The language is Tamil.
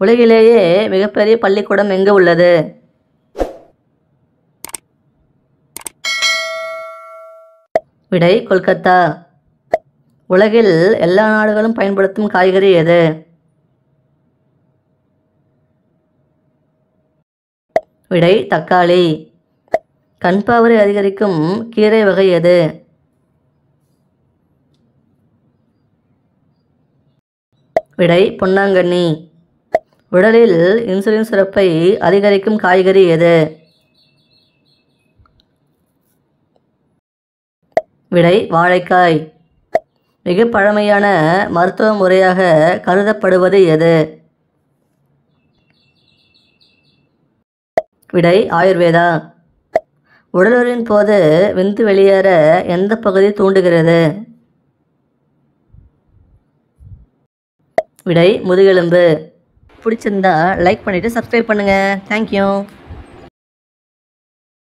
உலகிலேயே மிகப்பெரிய பள்ளிக்கூடம் எங்கு உள்ளது? விடை கொல்கத்தா. உலகில் எல்லா நாடுகளும் பயன்படுத்தும் காய்கறி எது? விடை தக்காளி. கண் பார்வை அதிகரிக்கும் கீரை வகை எது? விடை பொன்னாங்கண்ணி. உடலில் இன்சுலின் சுரப்பை அதிகரிக்கும் காய்கறி எது? விடை வாழைக்காய். மிக பழமையான மருத்துவ முறையாக கருதப்படுவது எது? விடை ஆயுர்வேதா. உடலுறவின் போது விந்து வெளியேற எந்த பகுதி தூண்டுகிறது? விடை முதுகெலும்பு. பிடிச்சிருந்தா லைக் பண்ணிவிட்டு சப்ஸ்கிரைப் பண்ணுங்கள். தேங்க்யூ.